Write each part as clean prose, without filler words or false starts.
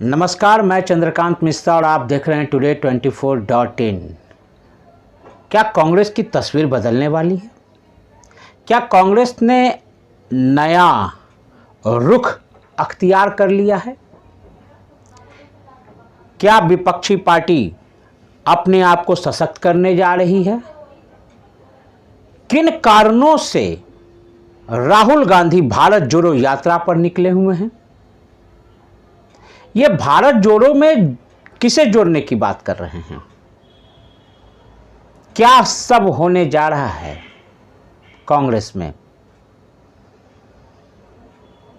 नमस्कार, मैं चंद्रकांत मिश्रा और आप देख रहे हैं टुडे 24.in। क्या कांग्रेस की तस्वीर बदलने वाली है? क्या कांग्रेस ने नया रुख अख्तियार कर लिया है? क्या विपक्षी पार्टी अपने आप को सशक्त करने जा रही है? किन कारणों से राहुल गांधी भारत जोड़ो यात्रा पर निकले हुए हैं? ये भारत जोड़ो में किसे जोड़ने की बात कर रहे हैं? क्या सब होने जा रहा है कांग्रेस में?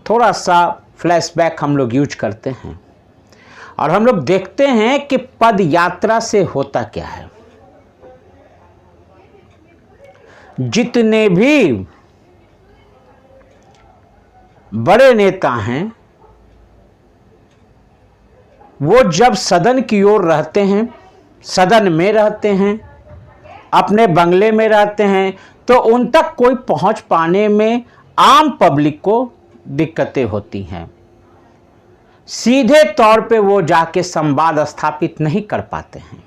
थोड़ा सा फ्लैशबैक हम लोग यूज करते हैं और हम लोग देखते हैं कि पद यात्रा से होता क्या है। जितने भी बड़े नेता हैं वो जब सदन की ओर रहते हैं, सदन में रहते हैं, अपने बंगले में रहते हैं, तो उन तक कोई पहुंच पाने में आम पब्लिक को दिक्कतें होती हैं। सीधे तौर पे वो जाके संवाद स्थापित नहीं कर पाते हैं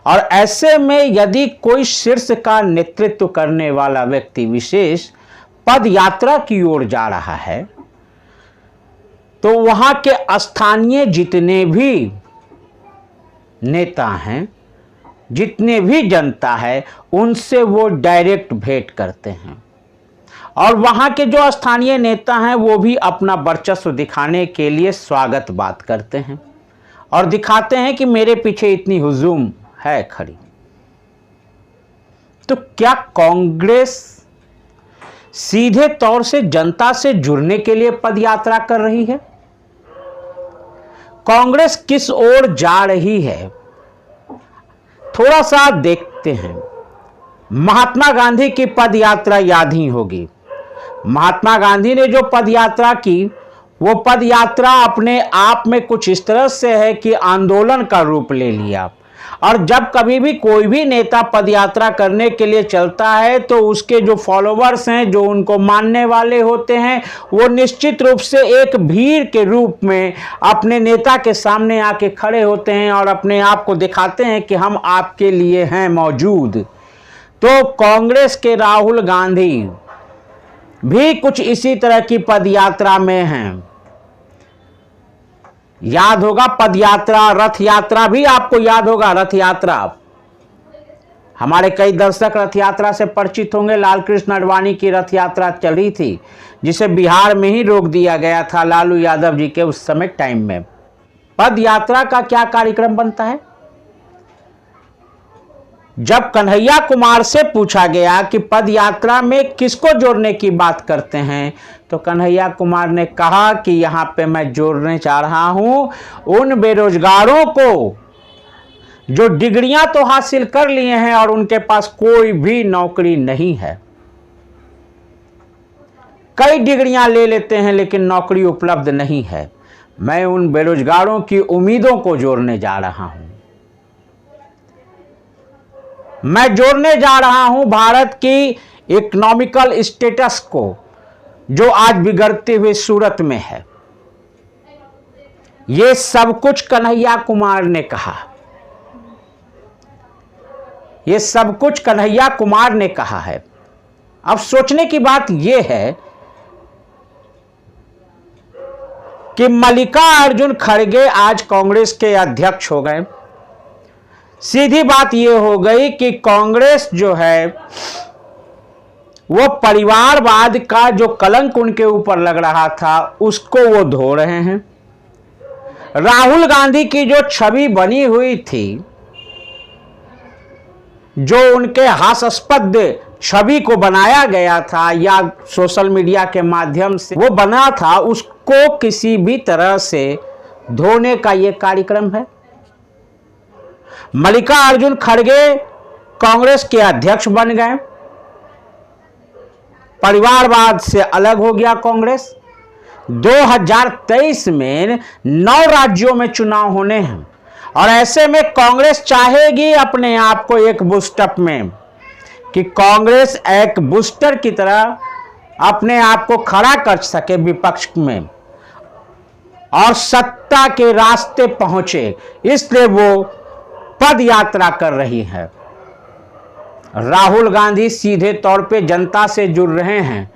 और ऐसे में यदि कोई शीर्ष का नेतृत्व करने वाला व्यक्ति विशेष पद यात्रा की ओर जा रहा है तो वहां के स्थानीय जितने भी नेता हैं, जितने भी जनता है, उनसे वो डायरेक्ट भेंट करते हैं और वहां के जो स्थानीय नेता हैं वो भी अपना वर्चस्व दिखाने के लिए स्वागत बात करते हैं और दिखाते हैं कि मेरे पीछे इतनी हुजूम है खड़ी। तो क्या कांग्रेस सीधे तौर से जनता से जुड़ने के लिए पद यात्रा कर रही है? कांग्रेस किस ओर जा रही है? थोड़ा सा देखते हैं। महात्मा गांधी की पद यात्रा याद ही होगी। महात्मा गांधी ने जो पद यात्रा की वो पद यात्रा अपने आप में कुछ इस तरह से है कि आंदोलन का रूप ले लिया और जब कभी भी कोई भी नेता पद यात्रा करने के लिए चलता है तो उसके जो फॉलोवर्स हैं, जो उनको मानने वाले होते हैं, वो निश्चित रूप से एक भीड़ के रूप में अपने नेता के सामने आके खड़े होते हैं और अपने आप को दिखाते हैं कि हम आपके लिए हैं मौजूद। तो कांग्रेस के राहुल गांधी भी कुछ इसी तरह की पद यात्रा में हैं। याद होगा पद यात्रा, रथ यात्रा भी आपको याद होगा। रथ यात्रा, हमारे कई दर्शक रथ यात्रा से परिचित होंगे। लाल कृष्ण आडवाणी की रथ यात्रा चल रही थी जिसे बिहार में ही रोक दिया गया था लालू यादव जी के उस समय टाइम में। पद यात्रा का क्या कार्यक्रम बनता है? जब कन्हैया कुमार से पूछा गया कि पद यात्रा में किसको जोड़ने की बात करते हैं तो कन्हैया कुमार ने कहा कि यहां पे मैं जोड़ने चाह रहा हूं उन बेरोजगारों को जो डिग्रियां तो हासिल कर लिए हैं और उनके पास कोई भी नौकरी नहीं है। कई डिग्रियां ले लेते हैं लेकिन नौकरी उपलब्ध नहीं है। मैं उन बेरोजगारों की उम्मीदों को जोड़ने जा रहा हूं। मैं जोड़ने जा रहा हूं भारत की इकोनॉमिकल स्टेटस को जो आज बिगड़ते हुए सूरत में है। यह सब कुछ कन्हैया कुमार ने कहा। यह सब कुछ कन्हैया कुमार ने कहा है। अब सोचने की बात यह है कि मल्लिकार्जुन खड़गे आज कांग्रेस के अध्यक्ष हो गए। सीधी बात यह हो गई कि कांग्रेस जो है वो परिवारवाद का जो कलंक उनके ऊपर लग रहा था उसको वो धो रहे हैं। राहुल गांधी की जो छवि बनी हुई थी, जो उनके हास्यास्पद छवि को बनाया गया था या सोशल मीडिया के माध्यम से वो बना था, उसको किसी भी तरह से धोने का ये कार्यक्रम है। मल्लिकार्जुन खड़गे कांग्रेस के अध्यक्ष बन गए। परिवारवाद से अलग हो गया कांग्रेस। 2023 में 9 राज्यों में चुनाव होने हैं और ऐसे में कांग्रेस चाहेगी अपने आप को एक बूस्टअप में कि कांग्रेस एक बूस्टर की तरह अपने आप को खड़ा कर सके विपक्ष में और सत्ता के रास्ते पहुंचे, इसलिए वो पद यात्रा कर रही है। राहुल गांधी सीधे तौर पे जनता से जुड़ रहे हैं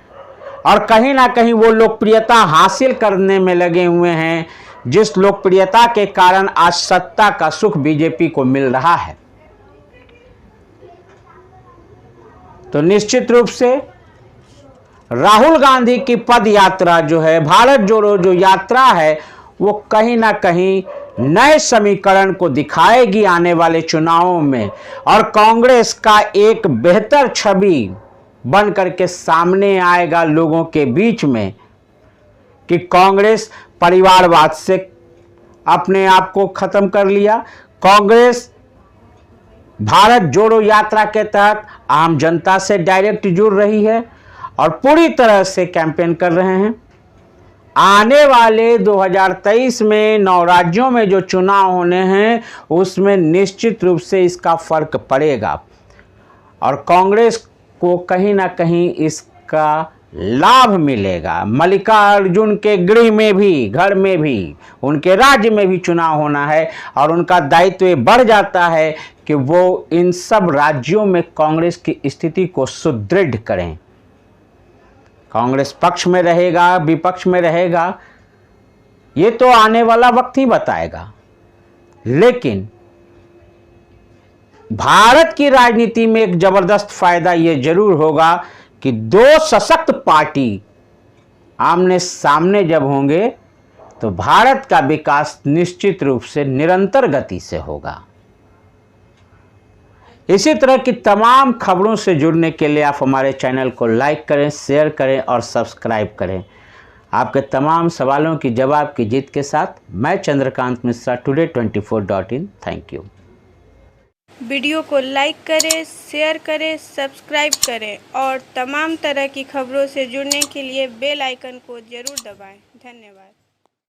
और कहीं ना कहीं वो लोकप्रियता हासिल करने में लगे हुए हैं, जिस लोकप्रियता के कारण आज सत्ता का सुख बीजेपी को मिल रहा है। तो निश्चित रूप से राहुल गांधी की पद यात्रा जो है, भारत जोड़ो जो यात्रा है, वो कहीं ना कहीं नए समीकरण को दिखाएगी आने वाले चुनावों में, और कांग्रेस का एक बेहतर छवि बन करके सामने आएगा लोगों के बीच में कि कांग्रेस परिवारवाद से अपने आप को खत्म कर लिया। कांग्रेस भारत जोड़ो यात्रा के तहत आम जनता से डायरेक्ट जुड़ रही है और पूरी तरह से कैंपेन कर रहे हैं। आने वाले 2023 में 9 राज्यों में जो चुनाव होने हैं उसमें निश्चित रूप से इसका फर्क पड़ेगा और कांग्रेस को कहीं ना कहीं इसका लाभ मिलेगा। मल्लिकार्जुन के गृह में भी, घर में भी, उनके राज्य में भी चुनाव होना है और उनका दायित्व बढ़ जाता है कि वो इन सब राज्यों में कांग्रेस की स्थिति को सुदृढ़ करें। कांग्रेस पक्ष में रहेगा, विपक्ष में रहेगा, ये तो आने वाला वक्त ही बताएगा। लेकिन भारत की राजनीति में एक जबरदस्त फायदा ये जरूर होगा कि 2 सशक्त पार्टी आमने सामने जब होंगे तो भारत का विकास निश्चित रूप से निरंतर गति से होगा। इसी तरह की तमाम खबरों से जुड़ने के लिए आप हमारे चैनल को लाइक करें, शेयर करें और सब्सक्राइब करें। आपके तमाम सवालों की जवाब की जीत के साथ मैं Chandrakant Mishra, today24.in। Thank you. Video को लाइक करें, शेयर करें, सब्सक्राइब करें और तमाम तरह की खबरों से जुड़ने के लिए बेल आइकन को ज़रूर दबाएं। धन्यवाद।